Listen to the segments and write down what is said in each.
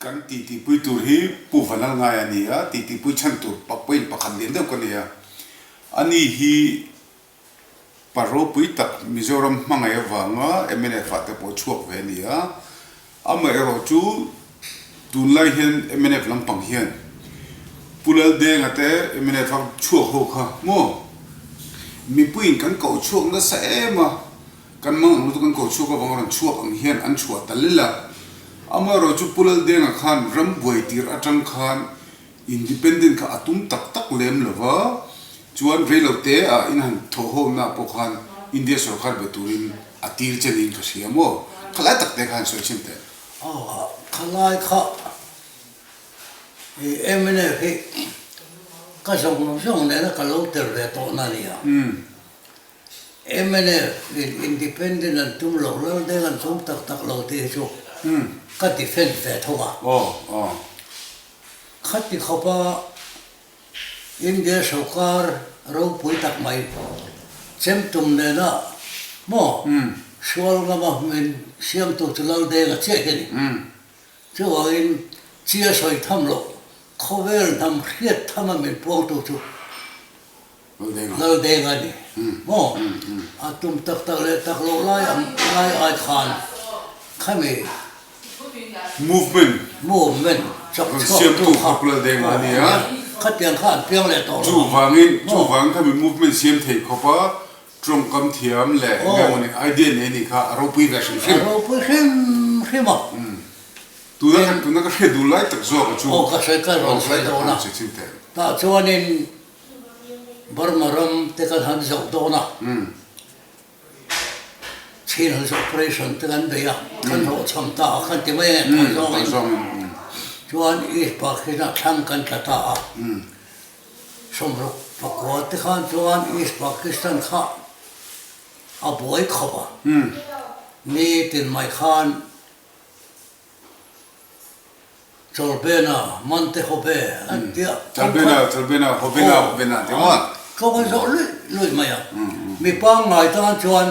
kan titi pui tur hi pu vanal ngai ani a titi pui chan tur pakpui pakhan len deuh kan ya ani hi paro pui tak mizoram hmangai awanga emene fate po chuak ve ni a ama ero chu tunlai hian emene lampang hian pulal de ngate emene fak chuak ho kha mo mi puin kan ko chuak na sa ema kan mang lu kan ko chuak awang ran chuak ang hian an chuat talila amaro chu pulal de nga khan ram boi tir atang khan independent ka atum tak tak lem lova chuan relote a in han tho ho na po khan india sarkar beturin atir chenin ka siamo khala tak te khan so chinte khalai kha emene he ka song ne na ka lo ter de to na nia emene independent an tum lo de kan som tak tak lo te chu ka defend ve thowa khati khopa india sarkar ro pui tak mai chem tum ne na mo sual ga ma men siam to lo de ga che ke ni chu in chia soi tham lo khovel nam khiat tham men po to chu lo de ga ni mo atum tak tak le tak lo lai ai khan khame movement chok siam tu khapla de nga ni a khat piang khan piang le to chu wang kha movement siam thei khopa trong kam thiam le ngawani idea ne ni kha ro pui version him tu na ka du lai tak zo chu ka sai ka ro sai do na ta chuanin barmaram te ka han zo do na chin han operation te kan be ya kan ro cham ta kan ti mai ta zo chuan is pa khina tham kan ta somro pakwa te khan chuan is pakistan kha a boy khaba ni tin mai khan Cholbena, Monte Hobe, Antia. Cholbena, Hobena, te wa. Ko ko zo lui maya. Mi pang ngai ta chuan.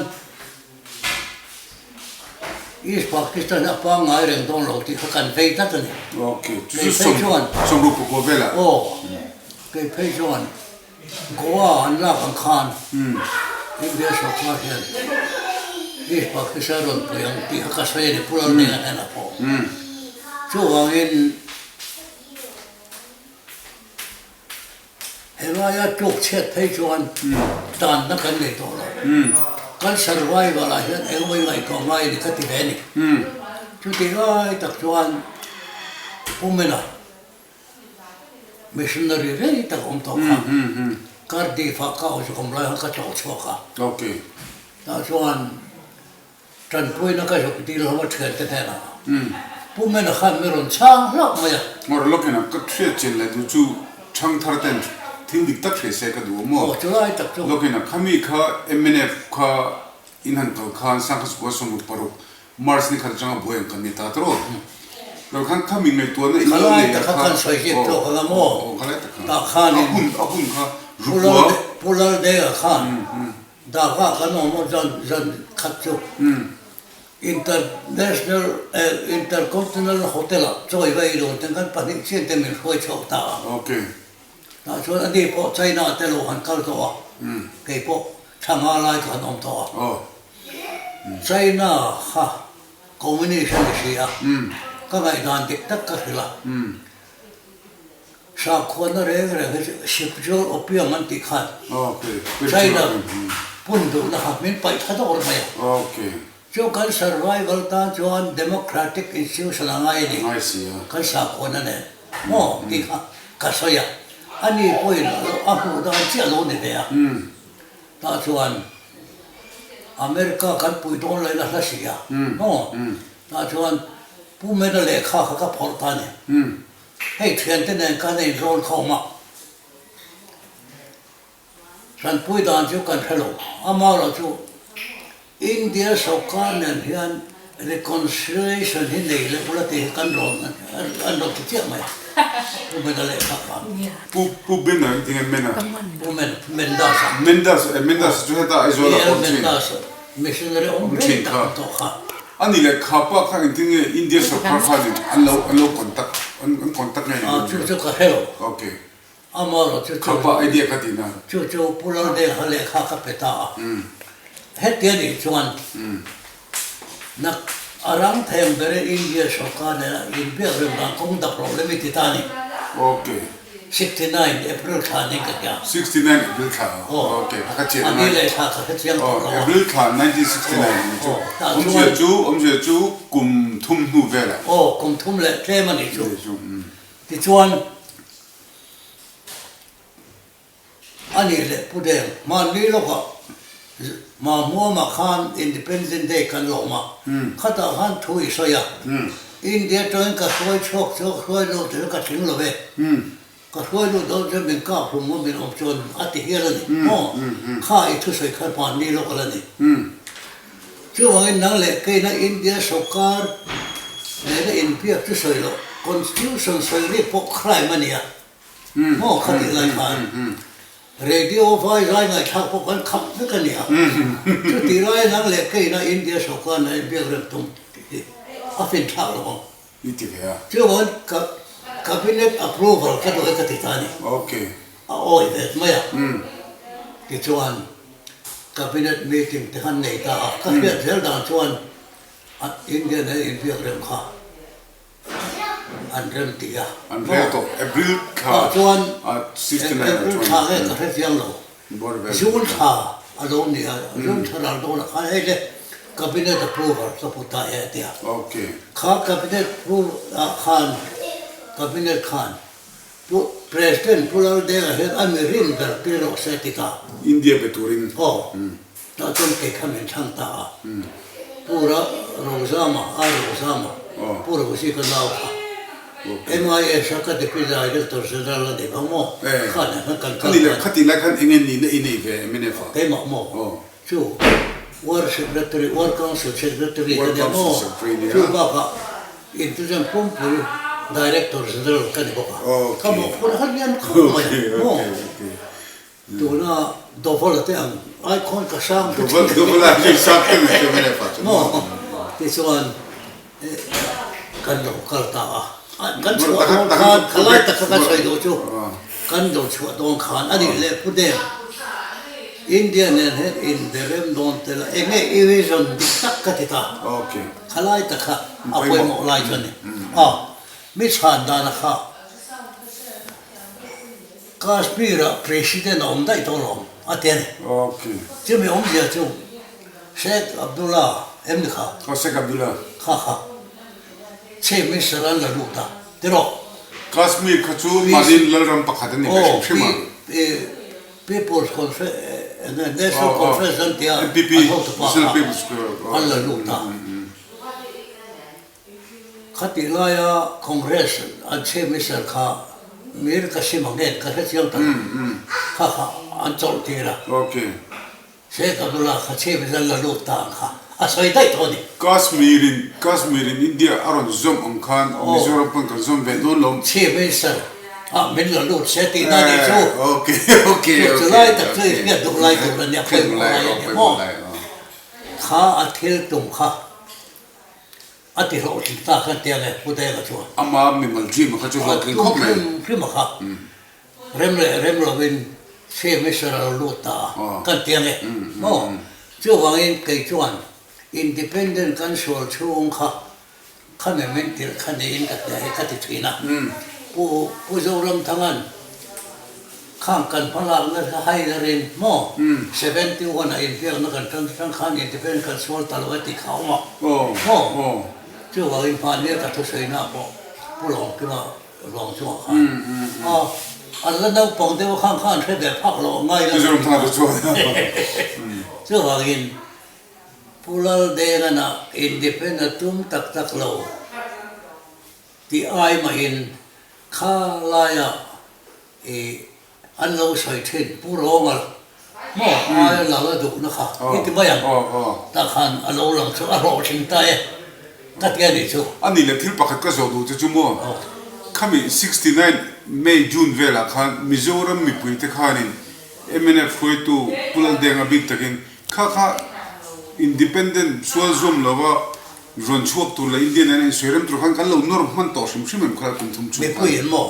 Is Pakistan a pang ngai reng dong lo ti kan fei ta ni. Okay. Tu som ru ko vela. Ke fei chuan. Goa an la kan khan. India so kha hian. Is Pakistan ron puyang ti ka sai ni pural ni na po. Chu wangin helaya chok chet phei chuan tan na kan nei to lo kan survival a hian engoi ngai ko ngai ni khati ve ni chu ti ngai tak chuan umena missionary re ta kom to kha kar di fa ka o kom lai ka chok chok kha Okay. ta chuan tran pui na ka jok ti lo wa thel te na Pumena khan meron chang lak maya. Ngor lokena ka thriat chen la du chu thang thar ten thing dik tak thre se ka du mo. Chulai tak chu. Lokena khami kha MNF kha inhan to khan sang khas ko som paru Mars ni khan chang boyang kan ni ta tro. Lo khan khami ngai to na ilo ne ta khan soi ji to ka mo. Ta khan ni akun kha ruwa pulal de khan. Da ka kan mo jan khat chu. Intercontinental Hotel choi vai lo ten kan pani chen te min khoi chok ta Okay. ta so adi po China te lo han kal to ke po changa lai ka nom to China ha communication shi ya ka gai dan dik tak ka hila sa khona re ship jo opia man ti khan Okay. China pun do na ha min pai tha do ma ya Okay. Chu kan survival ta chuan democratic institution angai ni I see. kan sa khona ne mo ti kha ka soya ani poi a hu da chi lo ne de ya ta chuan America kan pui don lai la la si ya mo ta chuan pu me da le kha ka phor ta ne hei thian te ne ka nei rol khau ma san pui dan chu kan thelo ama lo chu India sarkar ne hian reconciliation hi nei le pula te kan ron an ro ti chia mai me da le kha Pu bena tinga mena. Mendas Mendas tu heta izola Mendas missionary on to kha anh này khapa khang tiếng India sarkar khalin anh lâu contact ngay chu ka hello ok amaro chu khapa idea ka tina chu pulau de hale kha ka peta het dia ni chuan nak arang them bere India sarkar na in be rem ba kong da problem ti ta ni ok 69 April kha ni ka kya 69 April kha ok ka che ani le kha ka chiang to lo April kha 1969 om je chu kum thum nu vela kum thum le tle ma ni chu ti chuan ani le pu de ma ni lo ka ma mo ma khan Independence Day kan lo ma khata han thui so ya India toin ka soi chok soi lo te ka thing lo ve ka soi lo do je min ka phum mo min op chon ati hi la ni mo kha I thu soi kha pa ni lo ka la ni chu wa nang le ke na India sarkar le in pia thu soi lo constitution soi ri po krai ma ni ya mo kha ni la khan radio vai rai ngai thak po kan khap na ka ni ya chu ti rai nang le ke na India sarkar na bia rem tum a fin thak lo iti ya chu wa cabinet approval ka do ka ti ta ni ok oi ve ma ya ti chuan cabinet meeting te han nei ta ka pia zel dan chuan India na in pia rem kha an rem ti ya an reto April kha chuan 69 April kha he ka he yang lo bor ve June kha alo ni a June kha la do la kha he le cabinet approval sa puta he ti ya ok kha cabinet approval khan cabinet khan tu president pulau de he amirin ber piro se ti ka India beturin ta ton ke khamen chang ta pura rozama pura usi ka lao MIA shaka de pila director general de mo khana kan khani le khati la khan engen ni ne ve mene fa ke mo chu war secretary war council secretary de mo chu ba ka intuzam pum pur director general kan ko ka mo pura han yan ko mo tu na do volate ang ai kon ka sang do vola ji sak ke mene fa mo ti chuan kan lo karta kan chu khan khalai ta ka choi do chu kan do chu don khan ani le pu de Indian and head in the rem don tel enge evasion tak ka ti ta okay khalai ta kha apoi mo lai chon ni mi chan da na kha Kashmir president om dai to lo aten okay chu mi om dia chu Sheikh Abdullah em kha Sheikh Abdullah kha che mi saran la luta tero Kashmir khachu madin lalram pakhat ni ka shima people's conference national conference antia MPP national people's alla luta khati laya congress an che mi sar kha mir ka simangen ka chiang ta kha an chol tira okay Sheikh Abdullah kha che mi sar la luta kha asoi dai to ni Kashmir in India aron zom on khan Mizoram pun kan zom ve do lom che mi sar min la lut se ti na ni chu okay chu lai ta chu ya du lai tu la nya phai mo kha athil tum kha ati ro ti ta kha te le pu te ga chu ama mi mal ji ma khachu va kin khop le prima kha rem lo win che mi sar la lut ta kan te le mo chu wang in kai chuan independent control chung kha khane men ti khane in ka te ka ti thina pu zo ram thangan khang kan phalang na hai la rin mo 71 in pia na kan tang khan independent control talwati khau ma mo chu wa in pa ne ka thu sei na po pu long ki ma long chu kha an la na pong de khang the de phak lo ngai la Mizoram tha do chu chu wa in pulal de na independent tum tak lo ti ai ma in kha laya an lo soi thin pu ro ma mo ai la la du na kha ti ba yang ta khan a lo lang chu a ro thing ta e ta ti ani chu ani le thil pakhat ka zo du chu mo khami 69 May June vela khan Mizoram mi pui te khanin MNF khoi tu pulal denga bit takin kha independent sual zom lawa ron chuak tu la India này sớm tu khăn kan lo nor man to sim sim em khala tum thum chu me pui en mo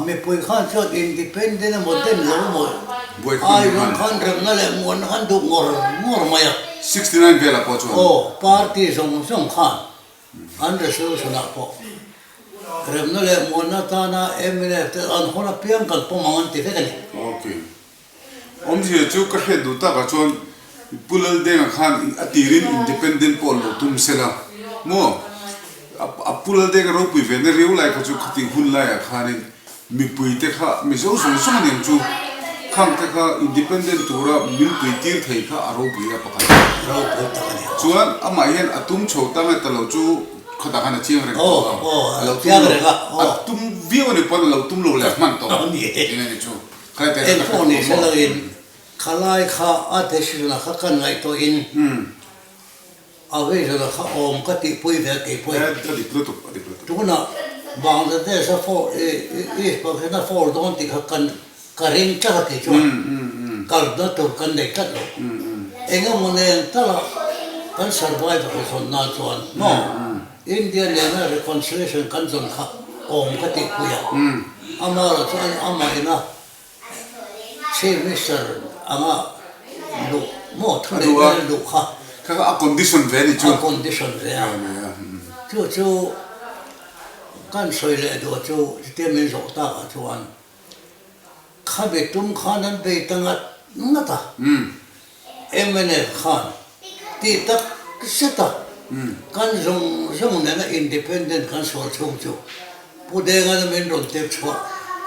me pui khan cho independent mo den lo mo boy ai ron khan rem na le mo khan du ngor maya 69 vela po chu party song khan an resolution a po rem na le mo na ta na emile te an hona piang kal po mangan ti fe kani okay om ji chu ka he du ta ka chon pulal de khan atirin independent pol tum sela mo a pulal de ro pui ve ne riu lai ka chu khati hun lai khanin mi pui te kha mi zo so so ne chu khang te kha independent tura min pui tir thei kha aro pui a pakha ro po ta kani chuan ama hian atum chho ta me talo chu khata khana chiang re lo chiang re ga atum view ne pon lo tum lo le man to ni ne chu kha te en po ni se lo in khalai kha a te shi na kha kan ngai to in a ve la kha om ka ti pui ve ke pui di pluto tu na bang de sa fo pa na fo don ti kha kan ka ring cha ke chu kal da to kan de ka lo enga mo ne ta la kan survive ko son na chuan no India le na reconciliation kan zon kha om ka ti pui ya ama la chuan ama ina Chief Minister ama lu mo thule lu kha ka a condition ve ni chu condition ve chu kan soi le do chu te min zo ta chuan kha be tum khan an be tanga ngata emene khan ti tak seta kan zong na independent kan so chu pu de ga men ron te chwa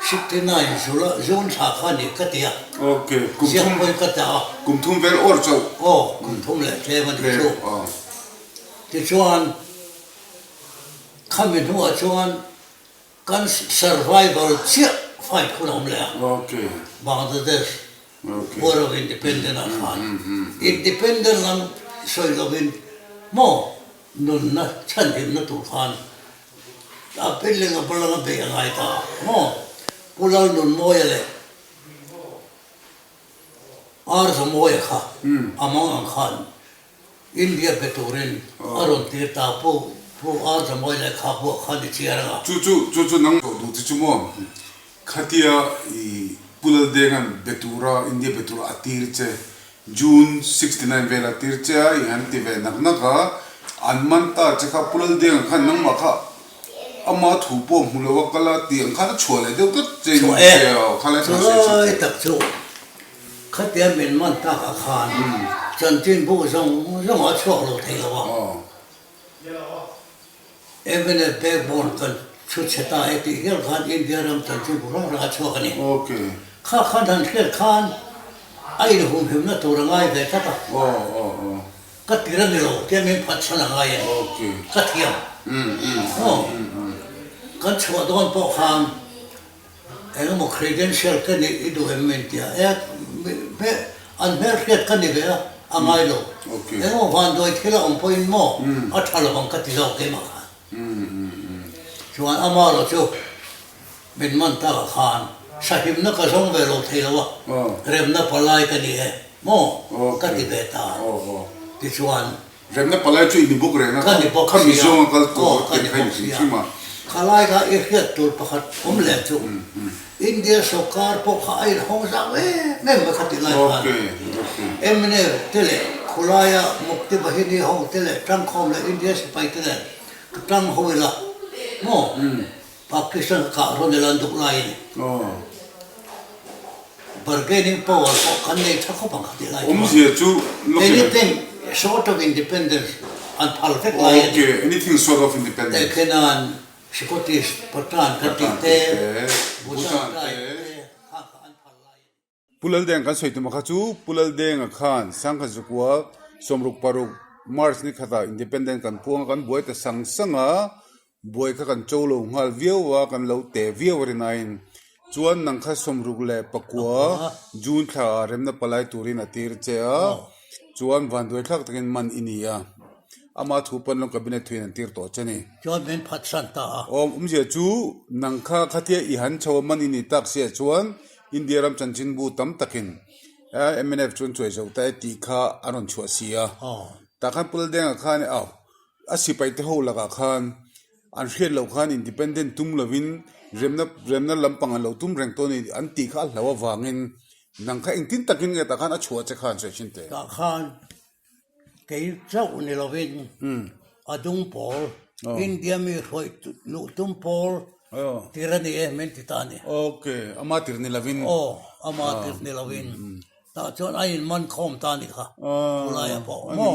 69 zula zone cha khan ni ka tia okay siang boy ka ta kum thum vel or chu kum thum le tle man chu ti chuan khamin huwa chuan kan survival chia fight khulom le okay Bangladesh okay war of independent khan independent lam soi lovin mo nun na chan him na tu khan a pilling a balanga be ngai ta mo pulal nun moya le ar sa moya kha among ang khan India beturin aron tirta po ar sa moya le kha po khan di chiara chu nang du chu mo khatia I pulal de ngan betura India betura atir che June 69 vela tir che I han ti ve nak naka anmanta che kha pulal de khan nang ma kha ama thu po mulo kala ti ang kha chole de to che khala Rồi tập trung khát tiền mình mang ta cả khan chân tin bu rong ở chỗ lo thấy lo em bên đây bon cần chút chết ta ấy thì cái khan India làm chân tin bu rong ra chỗ cái này okay khan thằng kia khan ai nó hùng hùng nó tổ ra ngay về chắc à cái tiền này lo cái mình phát sinh là ngay okay cái tiền cái chỗ đó bộ khan em một credential cái này ít đồ em mình tiệt em anh mer cái này vậy anh ai lo em một vài đôi khi là ông point mo ở thằng là ông cái gì đó cái mà cho anh ama lo cho mình mang ta khan sahim nó cái giống về lo thấy lo rem nó palai cái này mo cái gì vậy ta thì cho anh rem na palai chu ini buk re na kham mi zong kal ko cái khai chi ma khalai ka ikhet tur pakhat le chu India sokar po khai hong sa me khati lai emne tele khulaya mukti bahini hong tele tang khom le India se pai tele tang hoila mo Pakistan ka ron lan duk lai ni bargaining power ko kan nei thakho pang khati lai chu anything sort of independence and perfect lai okay anything sort of independence kenan Scottish Patan Katite Bhutan pulal deng kan soitu makha chu pulal deng khan sangkha jukwa somruk paruk March ni khata independent kan puang kan boi ta sangsanga boi kha kan cholo ngal viawa kan lo te viawrinain chuan nang kha somruk le pakwa June kha remna palai turin atir chea chuan vandoi thak takin man inia ama thupan long cabinet thuin tir to chani chuan men phat san ta je chu nangkha khatia I han chaw mani ni tak sia chuan India ram chanchin bu tam takin MNF chun choi zo ta ti kha aron chua sia ta khan pul deng kha ni aw asipai te ho laga khan an hriat lo khan independent tum lovin remna lampang lo tum reng to ni an ti kha hlawa wangin nang kha engtin takin nge ta khan a chhuwa che khan se chin te ka khan ke chau ni lovin adung pol India mi khoi lu tum pol tirani men titani okay ama tirni lavin ama tirni lovin ta chon ai man khom ta ni kha ulaya po mo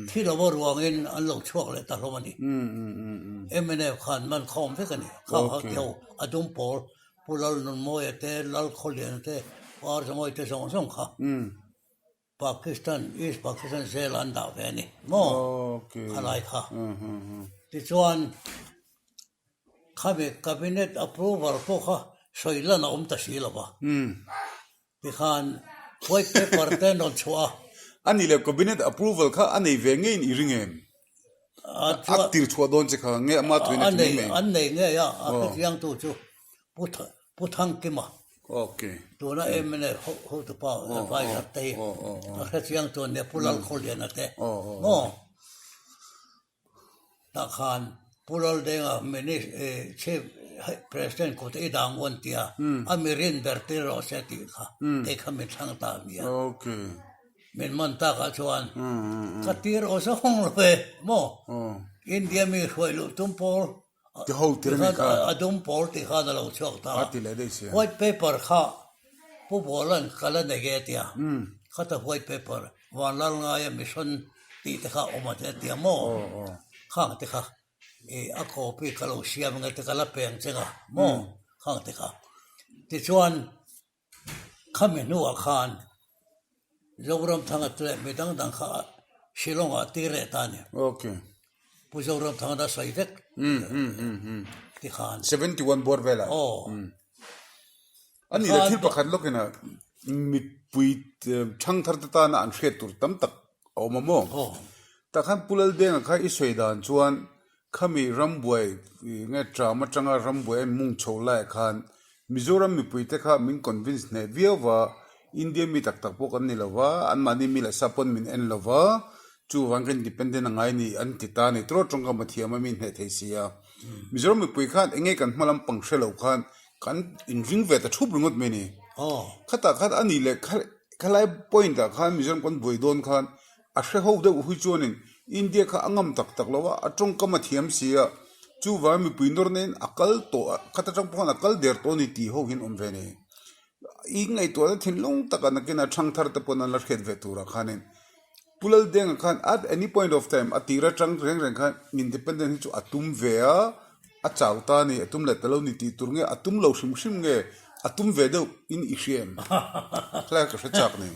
thi lo bor wangin an lo chuak le ta lomani emene khan man khom fe kani kha ha yo adung pol pulal non moye te lal kholian te war samoi te song kha Pakistan East Pakistan Zealand da veni mo alai kha ti chuan khabe cabinet approval po kha soila na ta sila ba ti khan white paper te non chua ani le cabinet approval kha ani venge in iringem atir chua don che kha nge ama tuine me an nei nge ya a yang tu chu puthang ki ma okay to na emne ho to pa pai te a yang to ne pulal kholian ate mo ta khan pulal denga meni che president ko te dang won tia amirin bertero se ti kha te khamin thang ta mia okay men man ta ka chuan ka tir o sa hong le mo India mi khoi lu tum pol the whole tirani ka adum pol ti kha da lo chok ta ati le de se white paper kha pu bolan kala ne ge tia kha ta white paper wan lal nga ya mission ti te kha o ma te tia mo kha te kha a copy ka lo siam nga te kala peng chenga mo kha te kha ti chuan khamenu a khan zogram thanga tle medang dang kha shilong a ti re ta ne okay pu zogram thanga da sai tek ti khan 71 bor vela ani le thil pakhat lokena mi puit thang thar ta na an hret tur tam tak awmamo ta khan pulal deng kha I soidan chuan khami rambuai nge drama tanga rambuai mung chola khan Mizoram mi puite kha min convince ne viawa India mi tak tak pok an ni lawa an mani mi la sapon min en lawa chu wang independent ngai ni an tita ni tro tronga mathiama min he theisia Mizoram mi pui khan enge kan malam pangshelo khan kan in ring ve ta thup rungot me ni khata khat ani le khalai point da khan Mizoram kon boidon khan a hre ho de hui chonin India kha angam tak tak lawa atong ka mathiam sia chu wa mi pui nor nen akal to khata tang pon akal der to ni ti ho hin om ve ni I ngai to thin long takana kina thang thar te pon la khet ve tura khanin pulal deng khan at any point of time atira tang reng khan independent chu atum vea a chawta ni atum la talo ni ti turnge atum lo shim nge atum ve de in ishem kla ka chak ni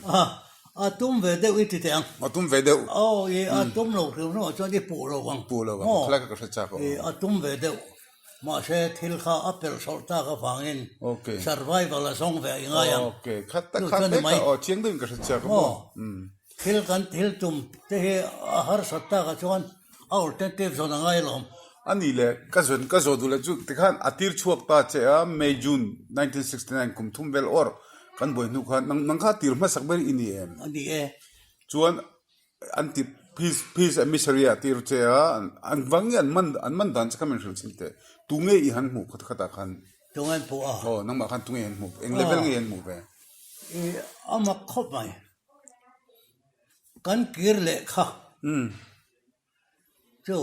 atum ve de iti te ang atum ve de ye atum lo no cho di pu lo wang kla ka chak atum ve de ma se thil kha apel sorta ka fangin okay survival la song ve nga yang okay khatta o chiang ding ka chak thil tum te he har satta ka chon alternative so na ngai lom ani le ka zo dula chu tikhan atir chuak ta che a May June 1969 kum thum bel or kan boi nu khan nang kha tir ma sakber ini em ani chuan anti peace emissary atir che a an wangi an man dan cha kamen chinte tunge I han mu khata khan tungan pu nang ma khan tunge en mu eng level nge en mu be ama khop mai kan kir le kha chu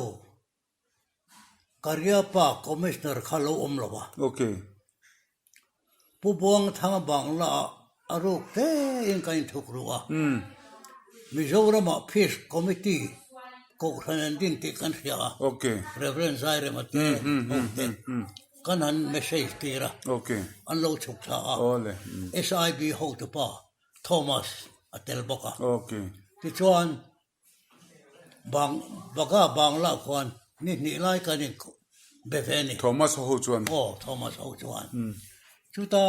Karyapa commissioner khalo omlowa okay pu buang thang bangla aruk te in kain thukruwa Mizoram Peace Committee ko khanan din ti kan sia okay reverend zaire mate kan han message tira okay an lo chuk tha ole SIB ho to pa Thomas atel boka okay ti chuan bangla kwan ni lai ka ni beveni Thomas ho chuan Thomas ho chuan chuta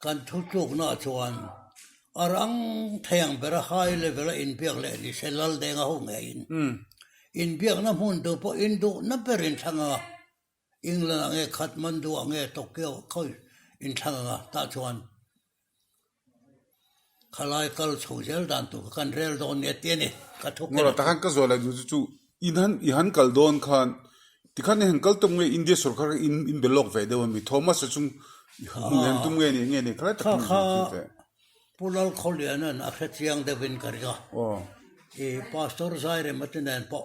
kan thuk na chuan arang thayang bera high level in biak le ni selal denga ho ngein in biak na hun do po in do na perin thanga England nge Kathmandu nge Tokyo khoi in thanga ta chuan khalai kal chojel dan tu kan rel don ne tiene ka thuk ngora ta kan ka zo la chu ihan kaldon khan tikhan hen kal tum nge India sarkar in belok ve de mi Thomas chung hen tum nge ni kra tak ni pulal kholianan akhiang de win karga oh pastor zaire matinan po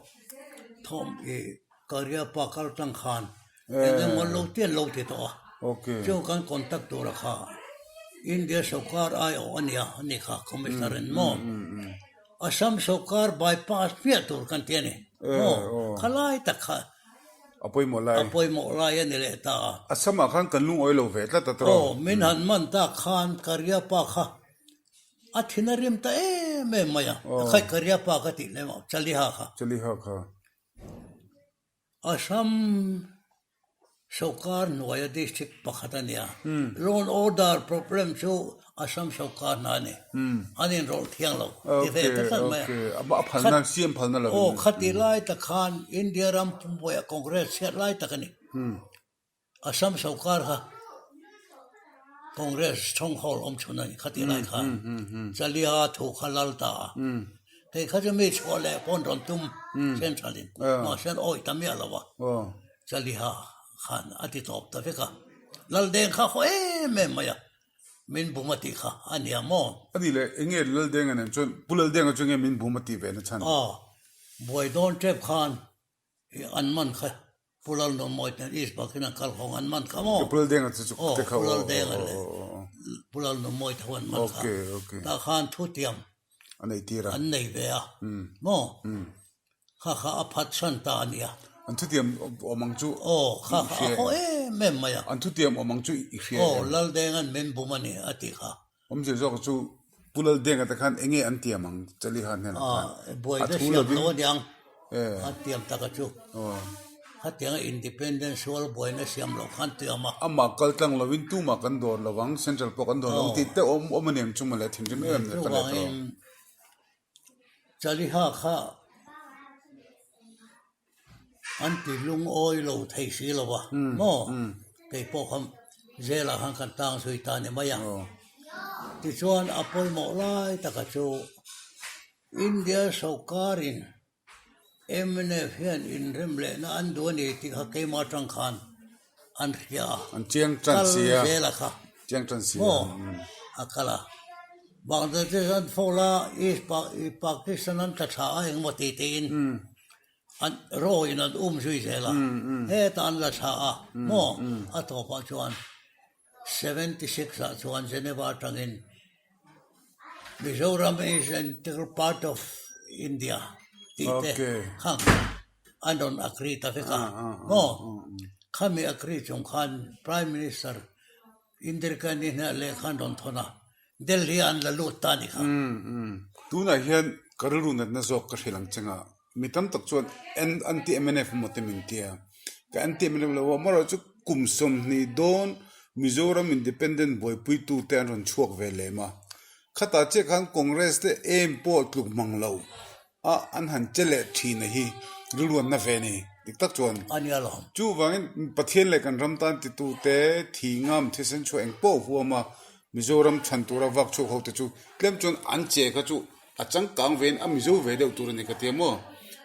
thom karya pakal tang khan ngol lo tien lo ti to okay chu kan contact to rakha India sarkar ai ania ni kha commissioner mo Assam sarkar bypass pia tur kan tiene khalai takha apoi mo lai ni le ta asama khan kan lung oilo ve ta ta tro min han man ta khan karya pa kha athinarim ta me maya khai karya pa ka ti le chali ha kha Assam sarkar Noida district pakhatania law and order problem chu Assam sarkar na ne anin rol thiang lo ti ve ta san maya aba phalna CM phalna lo khati lai ta khan India ram pumboya congress set lai ta kani Assam sarkar ha congress stronghold chuna khati lai khan chalia thu khalal ta he khaje me chole pon ron tum centralin no sen oi tamia lawa chalia khan ati top ta feka lal den kha ho me maya min bumati kha ania mo ani le enge lal deng an chon pulal deng chon min bhumati ve na chan boy don trep khan an man kha pulal no moi tan is bakina kal hong an man kha mo pulal deng chu te kha pulal deng le pulal no moi thwan man kha okay ta khan thu tiam anei tira an nei ve a mo kha aphat san ta ania an thu tiam omang chu kha ho me maya an thu tiam omang chu I hria lal deng an men bumani ati kha je jok chu pulal deng ta khan enge an tiamang chali han ne boy da siam lo diang atiam ta ka chu hatiang independence wal boy na siam lo khan tiama ama kal tang lo win tu ma kan dor lawang central po kan dor lawang ti te omanem chu mala thim jim em ne kala to chali ha kha anti lung oi lo thai si lo wa mo ke po kham zela han kan tang sui ta ne maya ti chuan apoi mo lai ta ka chu India sarkarin MNF hian in remle na an do ni ti kha ke ma tang khan an khia an chiang tran sia zela kha chiang tran sia mo akala Bangladesh an fola is Pakistan an ta tha eng mo ti tin an ro in an sui zela he tan la tha mo ato pa chuan 76 a chuan Geneva tangin Mizoram is an integral part of India okay I don't agree ta feka no kami agree chung khan prime minister Indirkani na le khan don thona Delhi an la lut ta ni kha tu na hian karulu na zok ka hilang changa mitam tak chuan anti MNF motemin tia ka anti MNF lo maro chu kumsom ni don Mizoram independent boy pui tu ten ron chuak ve le ma khata che khan congress te em po tluk manglo an han chele thi na hi ruluan na ve ni dik tak chuan ania lo chu wangin pathian le kan ramtan ti tu te thingam thesen chu eng po huama Mizoram chantura wak chu hote chu klem chon an che kha chu achang kang ven a mizo ve de tur ni ka te mo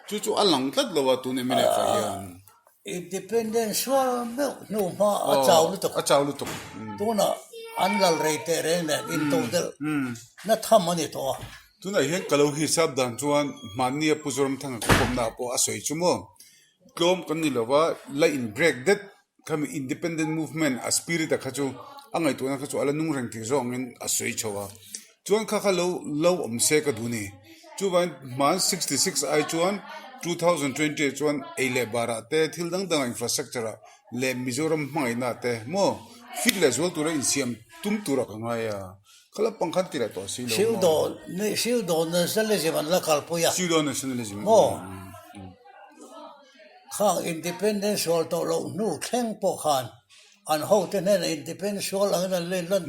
chu alang tlat lo wa tu ne mine fa yan independence wa no ma a chaw lu to tu na an lal rei te re na in to del na tham ani to tu na hian kalau hi sab dan chuan mania puzoram thang ko na po asoi chu mo klom kan ni lowa la in break that kami independent movement a spirit a khachu angai tu na khachu ala nung rang ti zong in asoi chowa chuan kha lo se ka duni chu ban man 66 ai chuan 2020 chuan eile bara te thil dang infrastructure le Mizoram mai na te mo fitness wal tura insiam tum tura ka ngaya kala pangkhan tira to siu do nationalism an la kalpo ya siu do nationalism mo khang independence wal to lo nu thleng po khan an ho te ne independence wal an le lan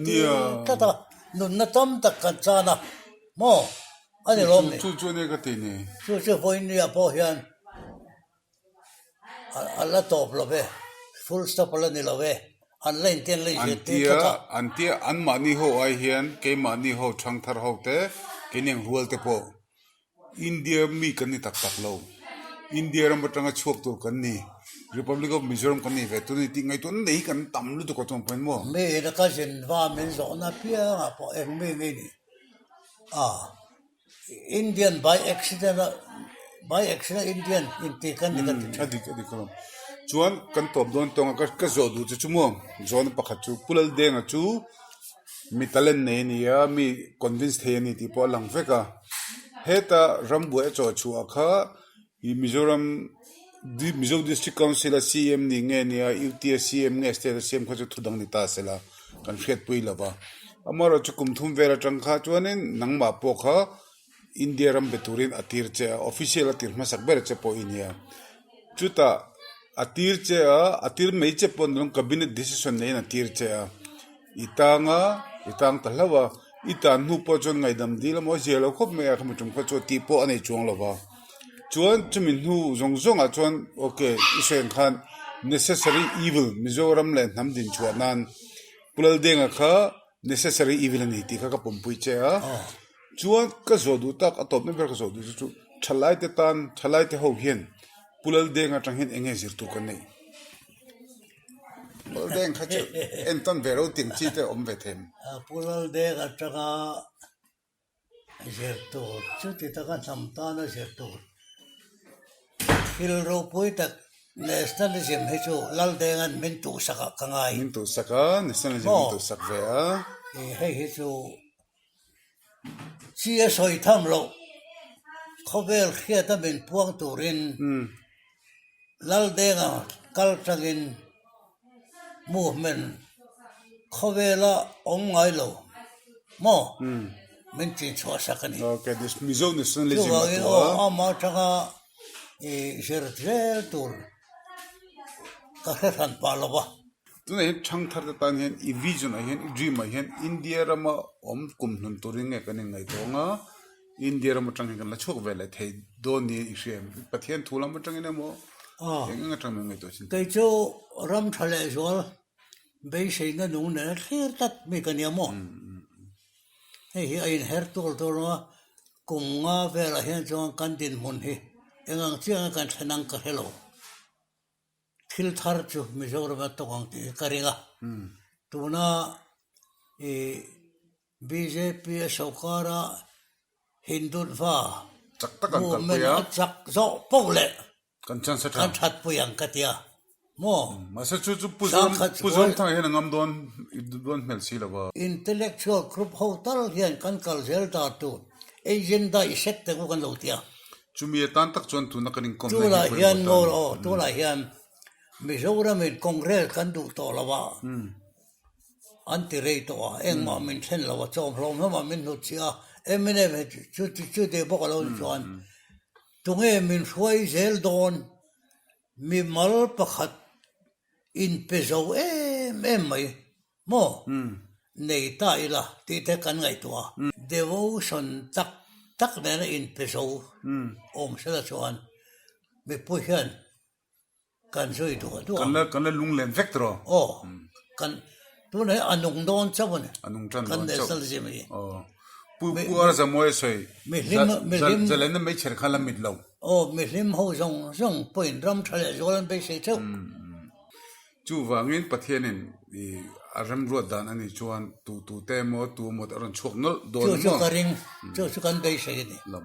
ta nun na tam tak kan chana mo ani lom ni chu ne ka te ne chu point ni a po hian alla top lo ve full stop ala ni lo ve an len ten le je te antia an mani ho ai hian ke mani ho thang thar ho te kineng hual te po India mi kan ni tak lo India ram batanga chok to kan ni Republic of Mizoram kan ni ve tu ni ti ngai tu nei kan tam lu to ko tong pen mo me da ka jin va men zo na pia nga po en me nge ni Indian by accident Indian in te kan ni ka adik ko chuan kan top don tong ka zo du chu mo zon pakhat chu pulal de nga chu mi talen nei ni ya mi convince the ni ti po lang ve ka heta rambu e cho chu akha I Mizo District Council a CM ni nge ni a UTS CM nge state CM kho chu thudang ni ta sela kan fiat pui lava amaro chu kum thum vera tang kha chuanin nangma po kha India ram beturin atir che official atir ma sak ber che po inia chuta atir che atir mei che pon long cabinet decision nei na tir che itang talawa itan nu po chon ngai dam dil mo jelo khop me a kham chum kho chu ti po anei chuang lova chuan chumin hu zong a chuan okay isen khan necessary evil Mizoram le nam din chuanan pulal denga kha necessary evil ani ti kha ka pumpui che a chuan ka zodu tak atop me ber ka zodu chu thalai te ho hian pulal denga tang hin enge zir tu kan nei pulal deng kha che enton vero ting chi te om ve them pulal de ka taka zer to chu ti ta kan sam ta na zer to hil ro poi tak nationalism he chu lal de ngan min tu saka kangai min tu saka nationalism min tu sak ve a he he chu chia soi tham lo khovel khia ta min puang turin lal de nga kal tagin movement khovela ong ngai lo mo min chin chwa sakani okay this Mizo nationalism chu ama tanga jertrel tur ka khan palawa tu nei chang thar ta hian I vision a hian I dream a hian India rama om kum nun turing e kan ngai tonga India rama tang kan la chok vele thei do ni isem pathian thulam tang ne mo enga tang ngai to sin kai chu ram thale zol be sei na nu na thir tat mi kan ya mo hi ai her tol tol ma kum nga vela hian chong kan din mun hi engang chiang kan thanang ka hello thil thar chu Mizoram to kang ti karinga tuna BJP Saukara Hindut va chak ta kan kal men ya chak zo pole kan chan sa kan that puyang katia mo masa chu Sang khat puzom thang hian ngam don mel si lawa intellectual group hotel hian kan kal zel ta tu agenda iset te ko kan lo tia chumi tan tak chon tu na kanin kom tu la hian ngor tu la hian Mizoram in congress kan du to lawa anti rei to eng ma min then lawa chom hlom ma min nu chia emine chu te bo ka lo chuan tunge min hruai zel don mi mal pakhat in pezo em mai mo nei ta ila ti te kan ngai to devotion tak ne in pezo om sela chuan mi pu hian kan zoi to kan la lung len vectro kan tu ne anung don chabon anung tran kan don ne chau sal je mi pu ar za moy soi mi lim zalen na mai cher khala mit lo mi lim ho zong point ram thale zolan be se chau chu wangin pathianin I aram ro dan ani chuan tu te mo tu mo ron chok nol don chu mo karing chu kan be se ni lam